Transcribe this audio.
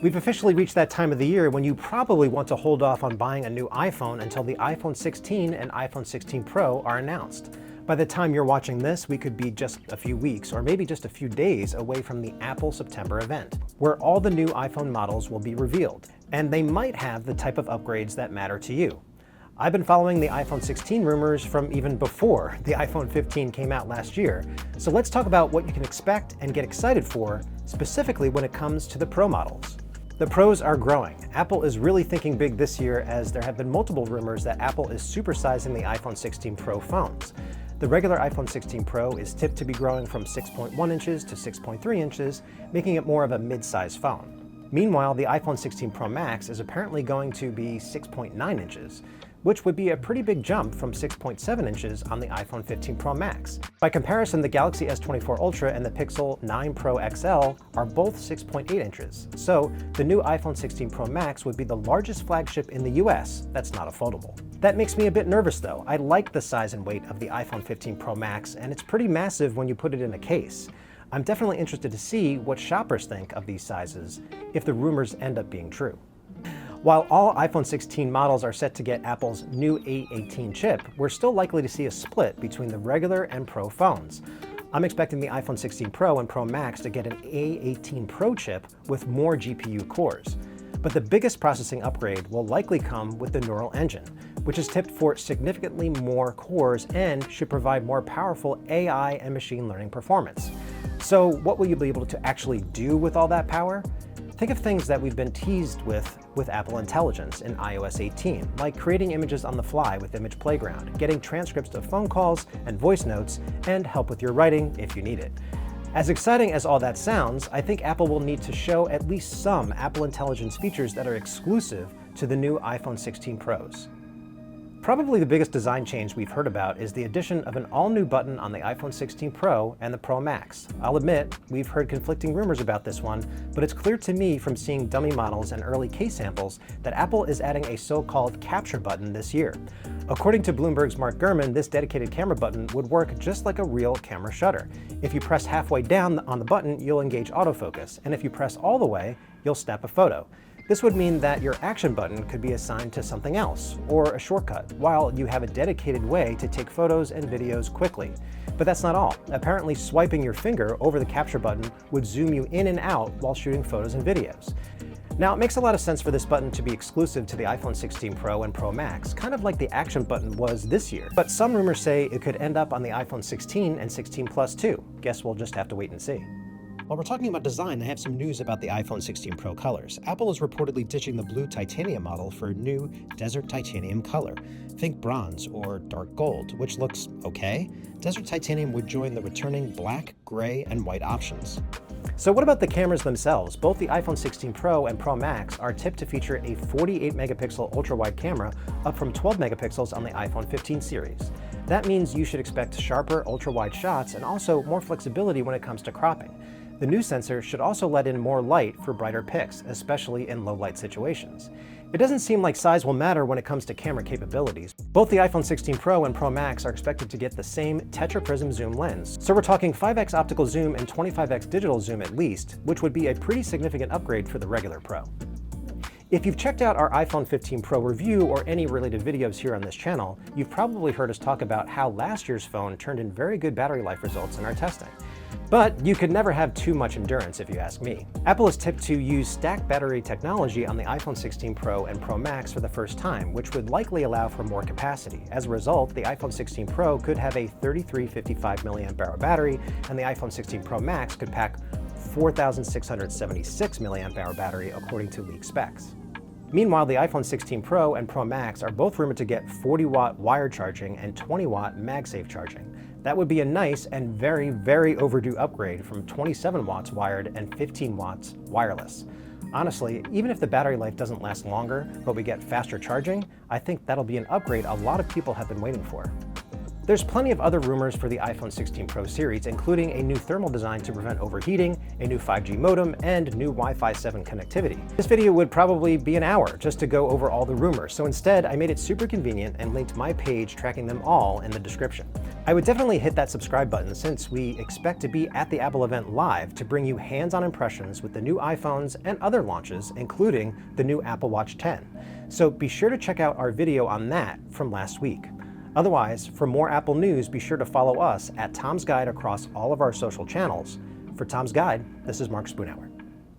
We've officially reached that time of the year when you probably want to hold off on buying a new iPhone until the iPhone 16 and iPhone 16 Pro are announced. By the time you're watching this, we could be just a few weeks or maybe just a few days away from the Apple September event, where all the new iPhone models will be revealed, and they might have the type of upgrades that matter to you. I've been following the iPhone 16 rumors from even before the iPhone 15 came out last year, so let's talk about what you can expect and get excited for, specifically when it comes to the Pro models. The Pros are growing. Apple is really thinking big this year, as there have been multiple rumors that Apple is supersizing the iPhone 16 Pro phones. The regular iPhone 16 Pro is tipped to be growing from 6.1 inches to 6.3 inches, making it more of a mid-size phone. Meanwhile, the iPhone 16 Pro Max is apparently going to be 6.9 inches, which would be a pretty big jump from 6.7 inches on the iPhone 15 Pro Max. By comparison, the Galaxy S24 Ultra and the Pixel 9 Pro XL are both 6.8 inches. So the new iPhone 16 Pro Max would be the largest flagship in the US that's not a foldable. That makes me a bit nervous though. I like the size and weight of the iPhone 15 Pro Max, and it's pretty massive when you put it in a case. I'm definitely interested to see what shoppers think of these sizes if the rumors end up being true. While all iPhone 16 models are set to get Apple's new A18 chip, we're still likely to see a split between the regular and Pro phones. I'm expecting the iPhone 16 Pro and Pro Max to get an A18 Pro chip with more GPU cores. But the biggest processing upgrade will likely come with the Neural Engine, which is tipped for significantly more cores and should provide more powerful AI and machine learning performance. So what will you be able to actually do with all that power? Think of things that we've been teased with Apple Intelligence in iOS 18, like creating images on the fly with Image Playground, getting transcripts of phone calls and voice notes, and help with your writing if you need it. As exciting as all that sounds, I think Apple will need to show at least some Apple Intelligence features that are exclusive to the new iPhone 16 Pros. Probably the biggest design change we've heard about is the addition of an all-new button on the iPhone 16 Pro and the Pro Max. I'll admit, we've heard conflicting rumors about this one, but it's clear to me from seeing dummy models and early case samples that Apple is adding a so-called capture button this year. According to Bloomberg's Mark Gurman, this dedicated camera button would work just like a real camera shutter. If you press halfway down on the button, you'll engage autofocus, and if you press all the way, you'll snap a photo. This would mean that your action button could be assigned to something else, or a shortcut, while you have a dedicated way to take photos and videos quickly. But that's not all. Apparently, swiping your finger over the capture button would zoom you in and out while shooting photos and videos. Now, it makes a lot of sense for this button to be exclusive to the iPhone 16 Pro and Pro Max, kind of like the action button was this year. But some rumors say it could end up on the iPhone 16 and 16 Plus too. Guess we'll just have to wait and see. While we're talking about design, I have some news about the iPhone 16 Pro colors. Apple is reportedly ditching the blue titanium model for a new desert titanium color. Think bronze or dark gold, which looks okay. Desert titanium would join the returning black, gray, and white options. So what about the cameras themselves? Both the iPhone 16 Pro and Pro Max are tipped to feature a 48 megapixel ultra-wide camera, up from 12 megapixels on the iPhone 15 series. That means you should expect sharper ultra-wide shots and also more flexibility when it comes to cropping. The new sensor should also let in more light for brighter pics, especially in low-light situations. It doesn't seem like size will matter when it comes to camera capabilities. Both the iPhone 16 Pro and Pro Max are expected to get the same tetraprism zoom lens. So we're talking 5x optical zoom and 25x digital zoom at least, which would be a pretty significant upgrade for the regular Pro. If you've checked out our iPhone 15 Pro review or any related videos here on this channel, you've probably heard us talk about how last year's phone turned in very good battery life results in our testing. But you could never have too much endurance if you ask me. Apple is tipped to use stacked battery technology on the iPhone 16 Pro and Pro Max for the first time, which would likely allow for more capacity. As a result, the iPhone 16 Pro could have a 3355 mAh battery, and the iPhone 16 Pro Max could pack 4676 mAh battery according to leaked specs. Meanwhile, the iPhone 16 Pro and Pro Max are both rumored to get 40-watt wired charging and 20-watt MagSafe charging. That would be a nice and very, very overdue upgrade from 27 watts wired and 15 watts wireless. Honestly, even if the battery life doesn't last longer, but we get faster charging, I think that'll be an upgrade a lot of people have been waiting for. There's plenty of other rumors for the iPhone 16 Pro series, including a new thermal design to prevent overheating, a new 5G modem, and new Wi-Fi 7 connectivity. This video would probably be an hour just to go over all the rumors, so instead I made it super convenient and linked my page tracking them all in the description. I would definitely hit that subscribe button since we expect to be at the Apple event live to bring you hands-on impressions with the new iPhones and other launches, including the new Apple Watch 10. So be sure to check out our video on that from last week. Otherwise, for more Apple news, be sure to follow us at Tom's Guide across all of our social channels. For Tom's Guide, this is Mark Spoonhour.